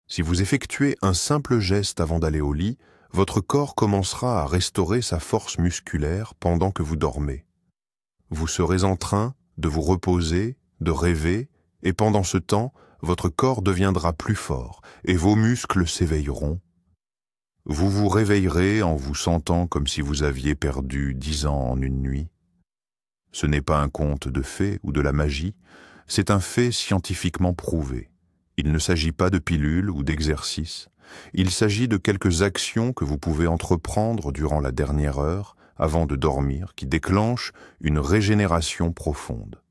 Si vous effectuez un simple geste avant d'aller au lit, votre corps commencera à restaurer sa force musculaire pendant que vous dormez. Vous serez en train de vous reposer, de rêver, et pendant ce temps, votre corps deviendra plus fort et vos muscles s'éveilleront. Vous vous réveillerez en vous sentant comme si vous aviez perdu 10 ans en une nuit. Ce n'est pas un conte de fées ou de la magie, c'est un fait scientifiquement prouvé. Il ne s'agit pas de pilules ou d'exercices, il s'agit de quelques actions que vous pouvez entreprendre durant la dernière heure avant de dormir qui déclenchent une régénération profonde.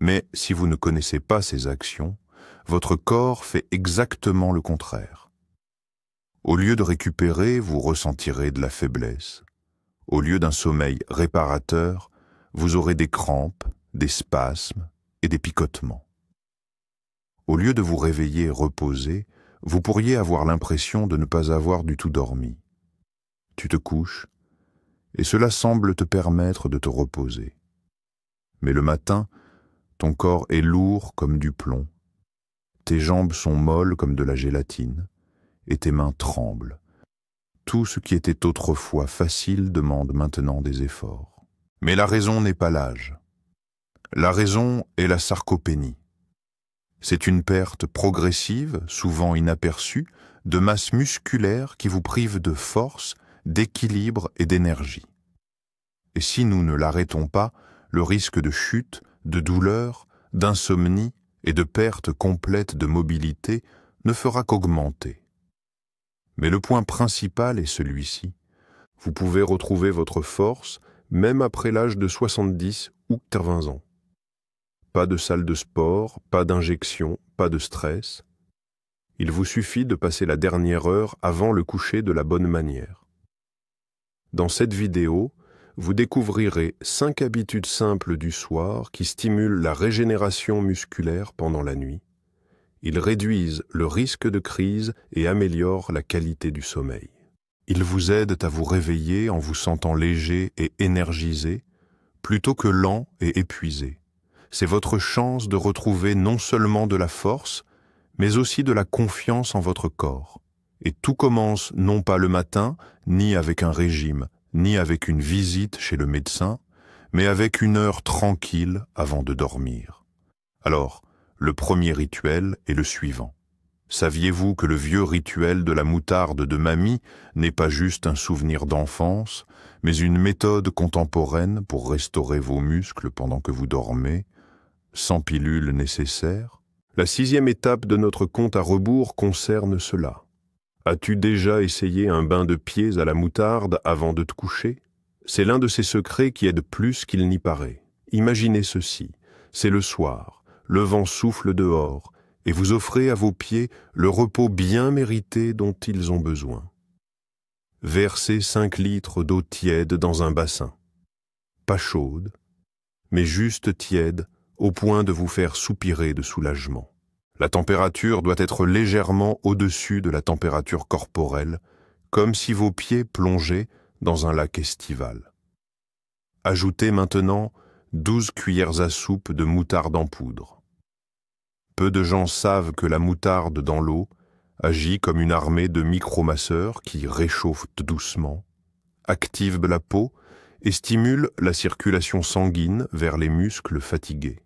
Mais si vous ne connaissez pas ces actions, votre corps fait exactement le contraire. Au lieu de récupérer, vous ressentirez de la faiblesse. Au lieu d'un sommeil réparateur, vous aurez des crampes, des spasmes et des picotements. Au lieu de vous réveiller reposé, vous pourriez avoir l'impression de ne pas avoir du tout dormi. Tu te couches, et cela semble te permettre de te reposer. Mais le matin, ton corps est lourd comme du plomb, tes jambes sont molles comme de la gélatine, et tes mains tremblent. Tout ce qui était autrefois facile demande maintenant des efforts. Mais la raison n'est pas l'âge. La raison est la sarcopénie. C'est une perte progressive, souvent inaperçue, de masse musculaire qui vous prive de force, d'équilibre et d'énergie. Et si nous ne l'arrêtons pas, le risque de chute, de douleur, d'insomnie et de perte complète de mobilité ne fera qu'augmenter. Mais le point principal est celui-ci. Vous pouvez retrouver votre force même après l'âge de 70 ou 80 ans. Pas de salle de sport, pas d'injection, pas de stress. Il vous suffit de passer la dernière heure avant le coucher de la bonne manière. Dans cette vidéo, vous découvrirez 5 habitudes simples du soir qui stimulent la régénération musculaire pendant la nuit. Ils réduisent le risque de crise et améliorent la qualité du sommeil. Ils vous aident à vous réveiller en vous sentant léger et énergisé, plutôt que lent et épuisé. C'est votre chance de retrouver non seulement de la force, mais aussi de la confiance en votre corps. Et tout commence non pas le matin, ni avec un régime, ni avec une visite chez le médecin, mais avec une heure tranquille avant de dormir. Alors, le premier rituel est le suivant. Saviez-vous que le vieux rituel de la moutarde de mamie n'est pas juste un souvenir d'enfance, mais une méthode contemporaine pour restaurer vos muscles pendant que vous dormez, sans pilule nécessaire? La 6e étape de notre compte à rebours concerne cela. As-tu déjà essayé un bain de pieds à la moutarde avant de te coucher? C'est l'un de ces secrets qui aide plus qu'il n'y paraît. Imaginez ceci, c'est le soir, le vent souffle dehors, et vous offrez à vos pieds le repos bien mérité dont ils ont besoin. Versez 5 litres d'eau tiède dans un bassin. Pas chaude, mais juste tiède, au point de vous faire soupirer de soulagement. La température doit être légèrement au-dessus de la température corporelle, comme si vos pieds plongeaient dans un lac estival. Ajoutez maintenant 12 cuillères à soupe de moutarde en poudre. Peu de gens savent que la moutarde dans l'eau agit comme une armée de micromasseurs qui réchauffent doucement, activent la peau et stimulent la circulation sanguine vers les muscles fatigués.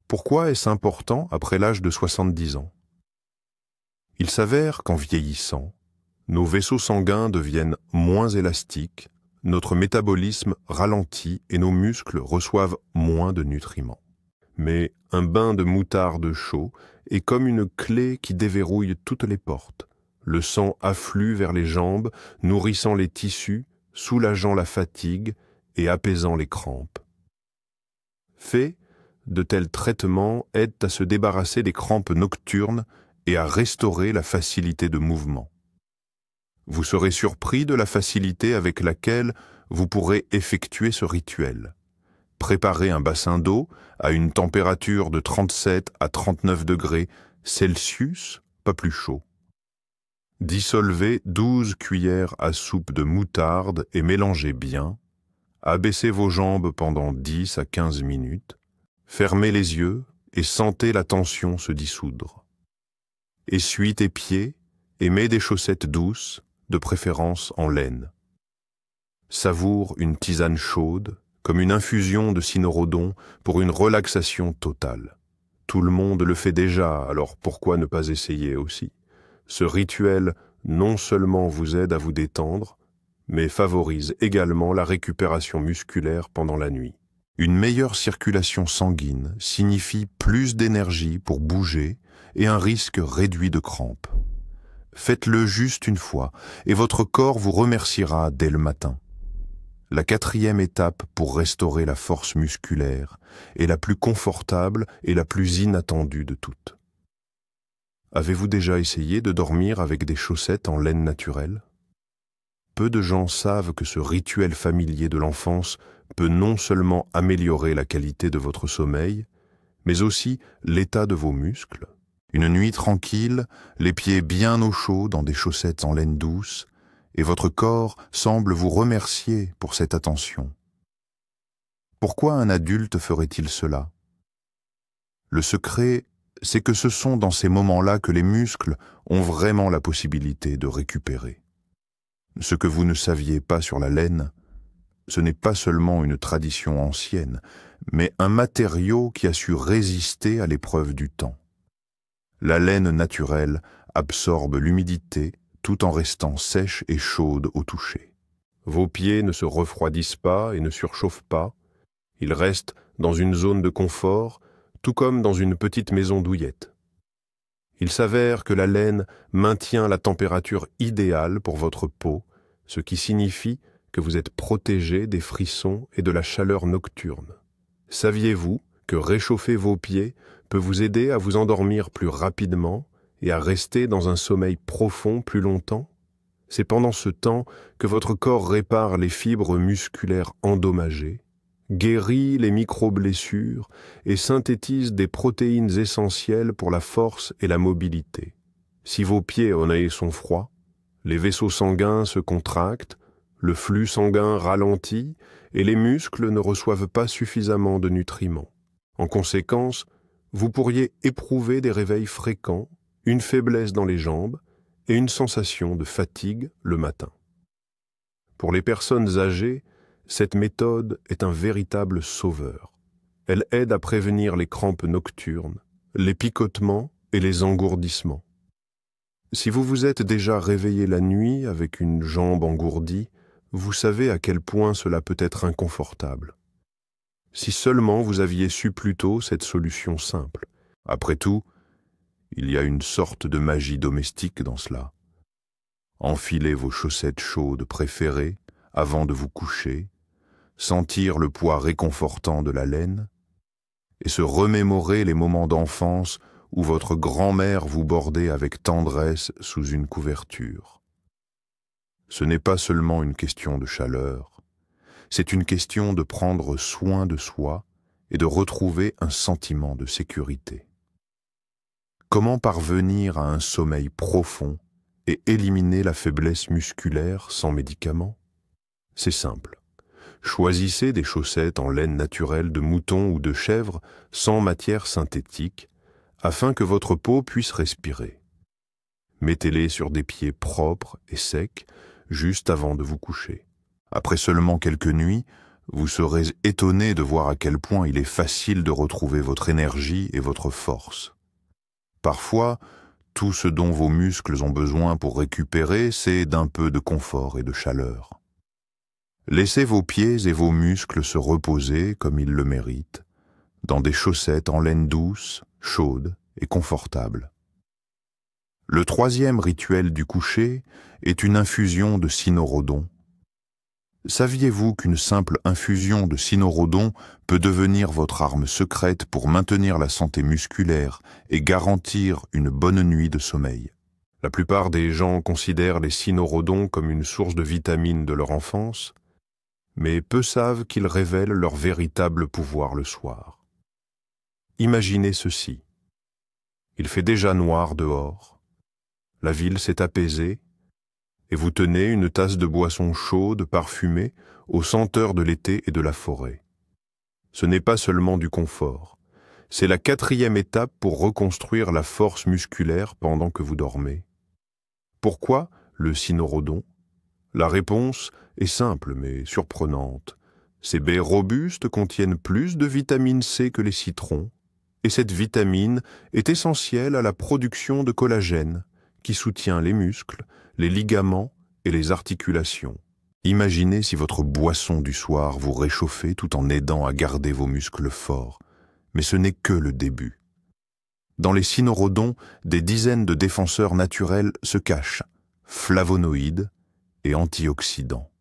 Pourquoi est-ce important après l'âge de 70 ans? Il s'avère qu'en vieillissant, nos vaisseaux sanguins deviennent moins élastiques, notre métabolisme ralentit et nos muscles reçoivent moins de nutriments. Mais un bain de moutarde chaud est comme une clé qui déverrouille toutes les portes. Le sang afflue vers les jambes, nourrissant les tissus, soulageant la fatigue et apaisant les crampes. Fait, de tels traitements aident à se débarrasser des crampes nocturnes et à restaurer la facilité de mouvement. Vous serez surpris de la facilité avec laquelle vous pourrez effectuer ce rituel. Préparez un bassin d'eau à une température de 37 à 39 degrés Celsius, pas plus chaud. Dissolvez 12 cuillères à soupe de moutarde et mélangez bien. Abaissez vos jambes pendant 10 à 15 minutes. Fermez les yeux et sentez la tension se dissoudre. Essuie tes pieds et mets des chaussettes douces, de préférence en laine. Savoure une tisane chaude, comme une infusion de cynorrhodon pour une relaxation totale. Tout le monde le fait déjà, alors pourquoi ne pas essayer aussi? Ce rituel non seulement vous aide à vous détendre, mais favorise également la récupération musculaire pendant la nuit. Une meilleure circulation sanguine signifie plus d'énergie pour bouger et un risque réduit de crampes. Faites-le juste une fois et votre corps vous remerciera dès le matin. La 4e étape pour restaurer la force musculaire est la plus confortable et la plus inattendue de toutes. Avez-vous déjà essayé de dormir avec des chaussettes en laine naturelle? Peu de gens savent que ce rituel familier de l'enfance peut non seulement améliorer la qualité de votre sommeil, mais aussi l'état de vos muscles. Une nuit tranquille, les pieds bien au chaud dans des chaussettes en laine douce, et votre corps semble vous remercier pour cette attention. Pourquoi un adulte ferait-il cela? Le secret, c'est que ce sont dans ces moments-là que les muscles ont vraiment la possibilité de récupérer. Ce que vous ne saviez pas sur la laine, ce n'est pas seulement une tradition ancienne, mais un matériau qui a su résister à l'épreuve du temps. La laine naturelle absorbe l'humidité tout en restant sèche et chaude au toucher. Vos pieds ne se refroidissent pas et ne surchauffent pas, ils restent dans une zone de confort, tout comme dans une petite maison douillette. Il s'avère que la laine maintient la température idéale pour votre peau, ce qui signifie que vous êtes protégé des frissons et de la chaleur nocturne. Saviez-vous que réchauffer vos pieds peut vous aider à vous endormir plus rapidement et à rester dans un sommeil profond plus longtemps? C'est pendant ce temps que votre corps répare les fibres musculaires endommagées, guérit les micro-blessures et synthétise des protéines essentielles pour la force et la mobilité. Si vos pieds sont froids, les vaisseaux sanguins se contractent, le flux sanguin ralentit et les muscles ne reçoivent pas suffisamment de nutriments. En conséquence, vous pourriez éprouver des réveils fréquents, une faiblesse dans les jambes et une sensation de fatigue le matin. Pour les personnes âgées, cette méthode est un véritable sauveur. Elle aide à prévenir les crampes nocturnes, les picotements et les engourdissements. Si vous vous êtes déjà réveillé la nuit avec une jambe engourdie, vous savez à quel point cela peut être inconfortable. Si seulement vous aviez su plus tôt cette solution simple. Après tout, il y a une sorte de magie domestique dans cela. Enfilez vos chaussettes chaudes préférées avant de vous coucher, sentir le poids réconfortant de la laine, et se remémorer les moments d'enfance où votre grand-mère vous bordait avec tendresse sous une couverture. Ce n'est pas seulement une question de chaleur, c'est une question de prendre soin de soi et de retrouver un sentiment de sécurité. Comment parvenir à un sommeil profond et éliminer la faiblesse musculaire sans médicaments? C'est simple. Choisissez des chaussettes en laine naturelle de mouton ou de chèvre sans matière synthétique afin que votre peau puisse respirer. Mettez-les sur des pieds propres et secs juste avant de vous coucher. Après seulement quelques nuits, vous serez étonné de voir à quel point il est facile de retrouver votre énergie et votre force. Parfois, tout ce dont vos muscles ont besoin pour récupérer, c'est d'un peu de confort et de chaleur. Laissez vos pieds et vos muscles se reposer comme ils le méritent, dans des chaussettes en laine douce, chaudes et confortables. Le 3e rituel du coucher est une infusion de cynorrhodon. Saviez-vous qu'une simple infusion de cynorrhodon peut devenir votre arme secrète pour maintenir la santé musculaire et garantir une bonne nuit de sommeil? La plupart des gens considèrent les cynorrhodons comme une source de vitamines de leur enfance, mais peu savent qu'ils révèlent leur véritable pouvoir le soir. Imaginez ceci. Il fait déjà noir dehors, la ville s'est apaisée, et vous tenez une tasse de boisson chaude, parfumée, aux senteurs de l'été et de la forêt. Ce n'est pas seulement du confort, C'est la 4e étape pour reconstruire la force musculaire pendant que vous dormez. Pourquoi le cynorrhodon? La réponse est simple mais surprenante. Ces baies robustes contiennent plus de vitamine C que les citrons, et cette vitamine est essentielle à la production de collagène, qui soutient les muscles, les ligaments et les articulations. Imaginez si votre boisson du soir vous réchauffait tout en aidant à garder vos muscles forts. Mais ce n'est que le début. Dans les cynorrhodons, des dizaines de défenseurs naturels se cachent, flavonoïdes et antioxydants.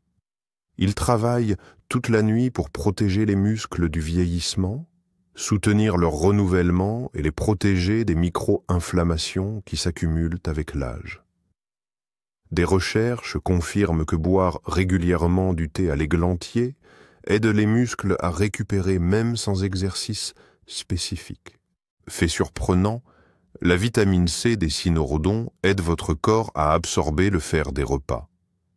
Ils travaillent toute la nuit pour protéger les muscles du vieillissement, soutenir leur renouvellement et les protéger des micro-inflammations qui s'accumulent avec l'âge. Des recherches confirment que boire régulièrement du thé à l'églantier aide les muscles à récupérer même sans exercice spécifique. Fait surprenant, la vitamine C des cynorrhodons aide votre corps à absorber le fer des repas,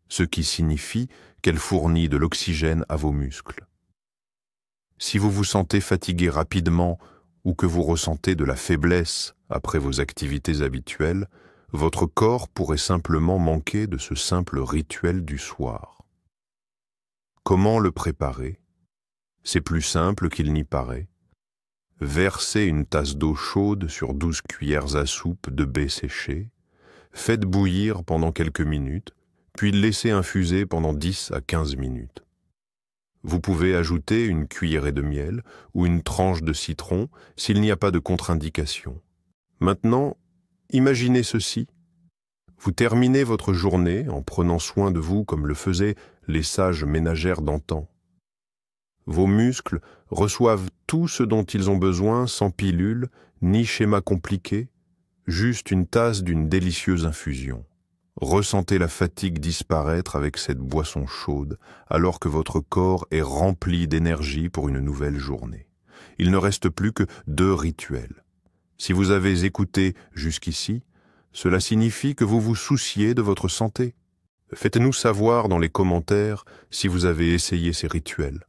ce qui signifie qu'elle fournit de l'oxygène à vos muscles. Si vous vous sentez fatigué rapidement ou que vous ressentez de la faiblesse après vos activités habituelles, votre corps pourrait simplement manquer de ce simple rituel du soir. Comment le préparer? C'est plus simple qu'il n'y paraît. Versez une tasse d'eau chaude sur 12 cuillères à soupe de baies séchées, faites bouillir pendant quelques minutes, puis laissez infuser pendant 10 à 15 minutes. Vous pouvez ajouter une cuillerée de miel ou une tranche de citron s'il n'y a pas de contre-indication. Maintenant, imaginez ceci. Vous terminez votre journée en prenant soin de vous comme le faisaient les sages ménagères d'antan. Vos muscles reçoivent tout ce dont ils ont besoin sans pilule ni schéma compliqué, juste une tasse d'une délicieuse infusion. Ressentez la fatigue disparaître avec cette boisson chaude alors que votre corps est rempli d'énergie pour une nouvelle journée. Il ne reste plus que 2 rituels. Si vous avez écouté jusqu'ici, cela signifie que vous vous souciez de votre santé. Faites-nous savoir dans les commentaires si vous avez essayé ces rituels.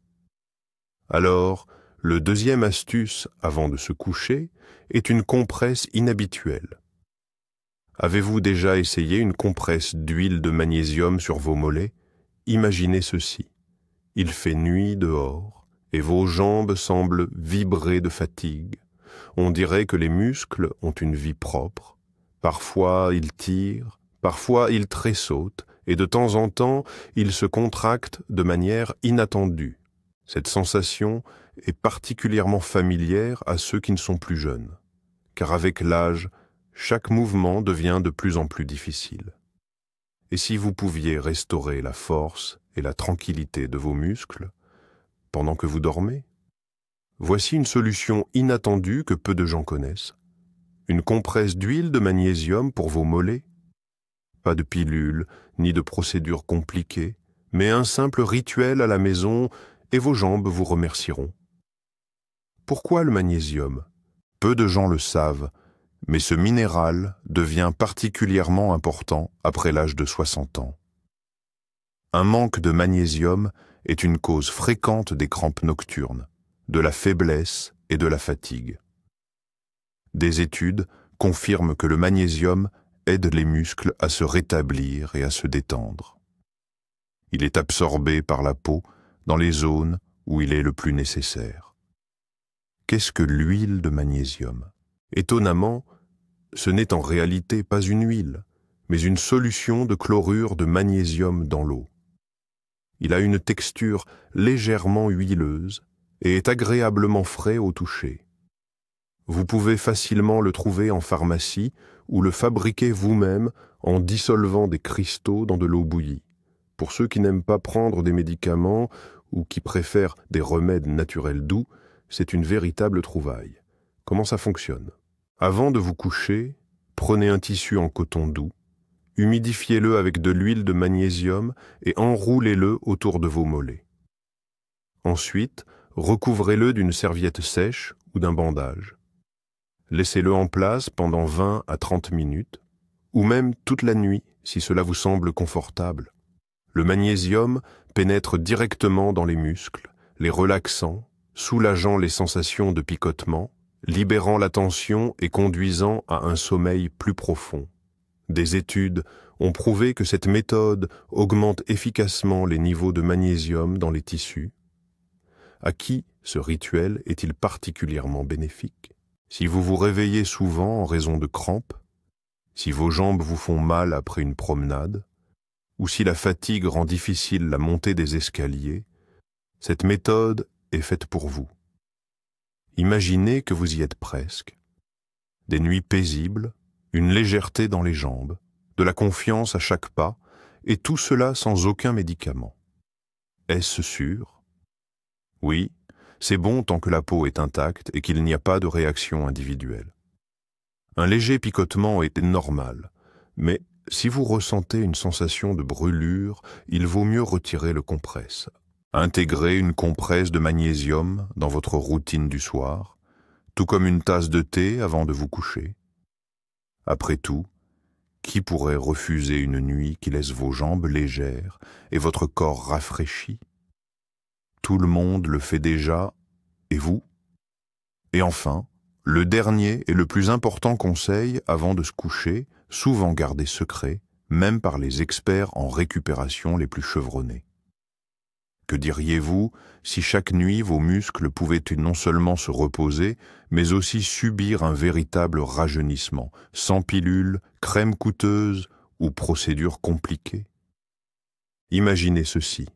Alors, le 2e astuce avant de se coucher est une compresse inhabituelle. Avez-vous déjà essayé une compresse d'huile de magnésium sur vos mollets? Imaginez ceci. Il fait nuit dehors et vos jambes semblent vibrer de fatigue. On dirait que les muscles ont une vie propre. Parfois ils tirent, parfois ils tressautent et de temps en temps ils se contractent de manière inattendue. Cette sensation est particulièrement familière à ceux qui ne sont plus jeunes, car avec l'âge, chaque mouvement devient de plus en plus difficile. Et si vous pouviez restaurer la force et la tranquillité de vos muscles pendant que vous dormez? Voici une solution inattendue que peu de gens connaissent. Une compresse d'huile de magnésium pour vos mollets? Pas de pilule, ni de procédure compliquée, mais un simple rituel à la maison et vos jambes vous remercieront. Pourquoi le magnésium? Peu de gens le savent, mais ce minéral devient particulièrement important après l'âge de 60 ans. Un manque de magnésium est une cause fréquente des crampes nocturnes, de la faiblesse et de la fatigue. Des études confirment que le magnésium aide les muscles à se rétablir et à se détendre. Il est absorbé par la peau dans les zones où il est le plus nécessaire. Qu'est-ce que l'huile de magnésium? Étonnamment, ce n'est en réalité pas une huile, mais une solution de chlorure de magnésium dans l'eau. Il a une texture légèrement huileuse et est agréablement frais au toucher. Vous pouvez facilement le trouver en pharmacie ou le fabriquer vous-même en dissolvant des cristaux dans de l'eau bouillie. Pour ceux qui n'aiment pas prendre des médicaments ou qui préfèrent des remèdes naturels doux, c'est une véritable trouvaille. Comment ça fonctionne? Avant de vous coucher, prenez un tissu en coton doux, humidifiez-le avec de l'huile de magnésium et enroulez-le autour de vos mollets. Ensuite, recouvrez-le d'une serviette sèche ou d'un bandage. Laissez-le en place pendant 20 à 30 minutes, ou même toute la nuit si cela vous semble confortable. Le magnésium pénètre directement dans les muscles, les relaxant, soulageant les sensations de picotement libérant la tension et conduisant à un sommeil plus profond. Des études ont prouvé que cette méthode augmente efficacement les niveaux de magnésium dans les tissus. À qui ce rituel est-il particulièrement bénéfique? Si vous vous réveillez souvent en raison de crampes, si vos jambes vous font mal après une promenade, ou si la fatigue rend difficile la montée des escaliers, cette méthode est faite pour vous. Imaginez que vous y êtes presque. Des nuits paisibles, une légèreté dans les jambes, de la confiance à chaque pas, et tout cela sans aucun médicament. Est-ce sûr? Oui, c'est bon tant que la peau est intacte et qu'il n'y a pas de réaction individuelle. Un léger picotement est normal, mais si vous ressentez une sensation de brûlure, il vaut mieux retirer le compresse. Intégrez une compresse de magnésium dans votre routine du soir, tout comme une tasse de thé avant de vous coucher. Après tout, qui pourrait refuser une nuit qui laisse vos jambes légères et votre corps rafraîchi? Tout le monde le fait déjà, et vous? Et enfin, le dernier et le plus important conseil avant de se coucher, souvent gardé secret, même par les experts en récupération les plus chevronnés. Que diriez-vous si chaque nuit vos muscles pouvaient non seulement se reposer, mais aussi subir un véritable rajeunissement, sans pilules, crème coûteuse ou procédures compliquées? Imaginez ceci.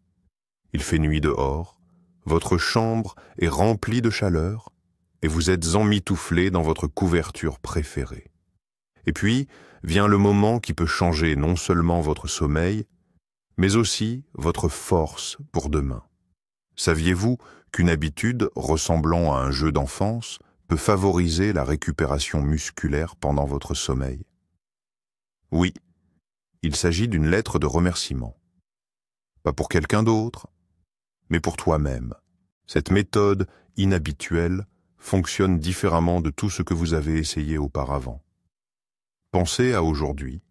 Il fait nuit dehors, votre chambre est remplie de chaleur, et vous êtes emmitouflé dans votre couverture préférée. Et puis, vient le moment qui peut changer non seulement votre sommeil, mais aussi votre force pour demain. Saviez-vous qu'une habitude ressemblant à un jeu d'enfance peut favoriser la récupération musculaire pendant votre sommeil? Oui, il s'agit d'une lettre de remerciement. Pas pour quelqu'un d'autre, mais pour toi-même. Cette méthode inhabituelle fonctionne différemment de tout ce que vous avez essayé auparavant. Pensez à aujourd'hui.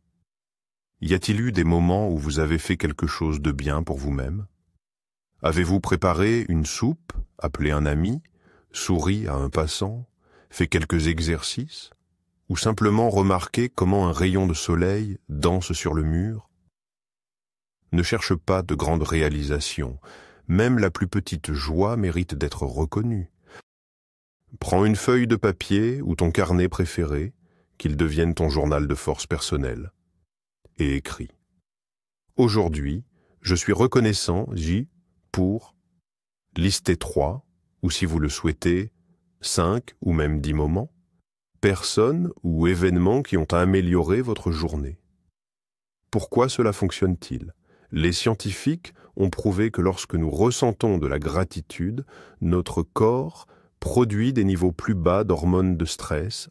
Y a-t-il eu des moments où vous avez fait quelque chose de bien pour vous-même? Avez-vous préparé une soupe, appelé un ami, souri à un passant, fait quelques exercices, ou simplement remarqué comment un rayon de soleil danse sur le mur? Ne cherche pas de grandes réalisations, même la plus petite joie mérite d'être reconnue. Prends une feuille de papier ou ton carnet préféré, qu'il devienne ton journal de force personnelle, et écris. Aujourd'hui, je suis reconnaissant, pour lister 3, ou si vous le souhaitez, 5 ou même 10 moments, personnes ou événements qui ont amélioré votre journée. Pourquoi cela fonctionne-t-il? Les scientifiques ont prouvé que lorsque nous ressentons de la gratitude, notre corps produit des niveaux plus bas d'hormones de stress,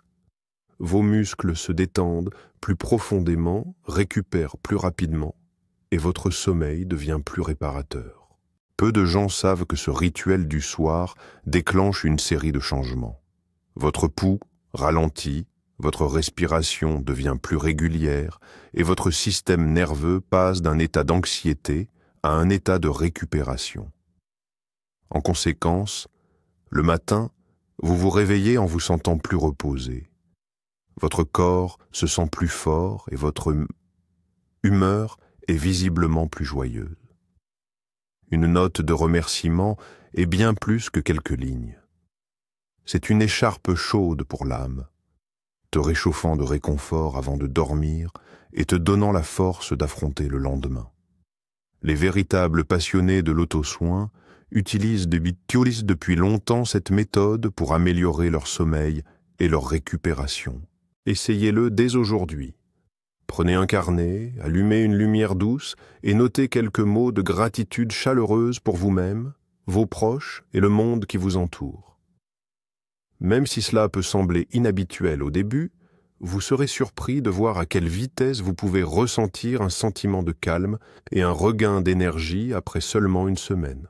vos muscles se détendent plus profondément, récupèrent plus rapidement, et votre sommeil devient plus réparateur. Peu de gens savent que ce rituel du soir déclenche une série de changements. Votre pouls ralentit, votre respiration devient plus régulière, et votre système nerveux passe d'un état d'anxiété à un état de récupération. En conséquence, le matin, vous vous réveillez en vous sentant plus reposé. Votre corps se sent plus fort et votre humeur est visiblement plus joyeuse. Une note de remerciement est bien plus que quelques lignes. C'est une écharpe chaude pour l'âme, te réchauffant de réconfort avant de dormir et te donnant la force d'affronter le lendemain. Les véritables passionnés de l'auto-soin utilisent depuis longtemps cette méthode pour améliorer leur sommeil et leur récupération. Essayez-le dès aujourd'hui. Prenez un carnet, allumez une lumière douce et notez quelques mots de gratitude chaleureuse pour vous-même, vos proches et le monde qui vous entoure. Même si cela peut sembler inhabituel au début, vous serez surpris de voir à quelle vitesse vous pouvez ressentir un sentiment de calme et un regain d'énergie après seulement une semaine.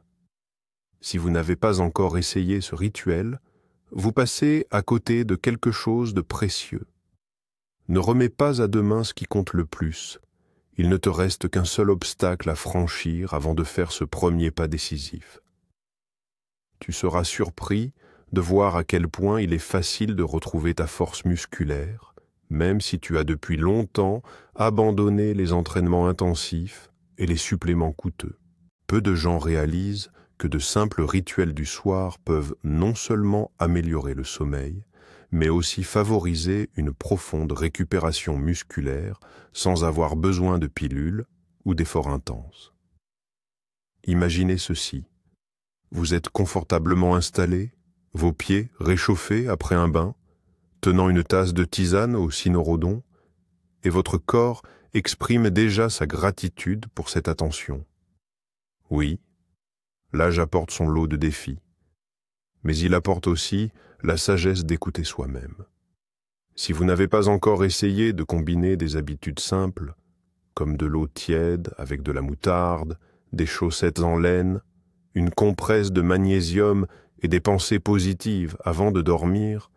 Si vous n'avez pas encore essayé ce rituel, vous passez à côté de quelque chose de précieux. Ne remets pas à demain ce qui compte le plus. Il ne te reste qu'un seul obstacle à franchir avant de faire ce premier pas décisif. Tu seras surpris de voir à quel point il est facile de retrouver ta force musculaire, même si tu as depuis longtemps abandonné les entraînements intensifs et les suppléments coûteux. Peu de gens réalisent que de simples rituels du soir peuvent non seulement améliorer le sommeil, mais aussi favoriser une profonde récupération musculaire sans avoir besoin de pilules ou d'efforts intenses. Imaginez ceci. Vous êtes confortablement installé, vos pieds réchauffés après un bain, tenant une tasse de tisane au cynorrhodon, et votre corps exprime déjà sa gratitude pour cette attention. Oui, l'âge apporte son lot de défis, mais il apporte aussi la sagesse d'écouter soi-même. Si vous n'avez pas encore essayé de combiner des habitudes simples, comme de l'eau tiède avec de la moutarde, des chaussettes en laine, une compresse de magnésium et des pensées positives avant de dormir,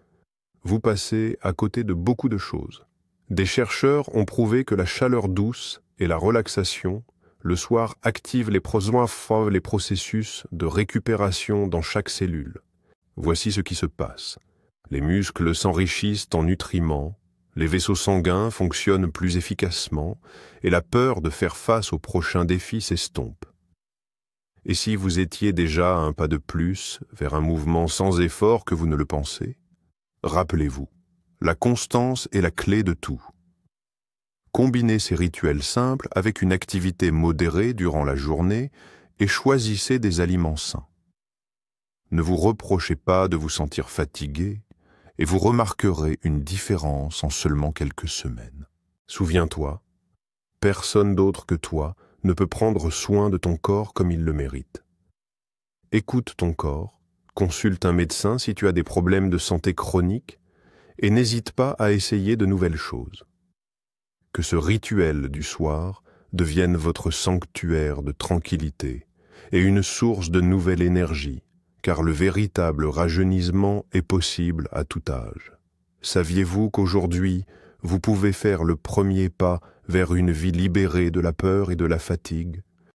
vous passez à côté de beaucoup de choses. Des chercheurs ont prouvé que la chaleur douce et la relaxation, le soir, activent les processus de récupération dans chaque cellule. Voici ce qui se passe. Les muscles s'enrichissent en nutriments, les vaisseaux sanguins fonctionnent plus efficacement et la peur de faire face aux prochains défis s'estompe. Et si vous étiez déjà un pas de plus vers un mouvement sans effort que vous ne le pensez, rappelez-vous, la constance est la clé de tout. Combinez ces rituels simples avec une activité modérée durant la journée et choisissez des aliments sains. Ne vous reprochez pas de vous sentir fatigué et vous remarquerez une différence en seulement quelques semaines. Souviens-toi, personne d'autre que toi ne peut prendre soin de ton corps comme il le mérite. Écoute ton corps, consulte un médecin si tu as des problèmes de santé chroniques et n'hésite pas à essayer de nouvelles choses. Que ce rituel du soir devienne votre sanctuaire de tranquillité et une source de nouvelle énergie, car le véritable rajeunissement est possible à tout âge. Saviez-vous qu'aujourd'hui, vous pouvez faire le premier pas vers une vie libérée de la peur et de la fatigue,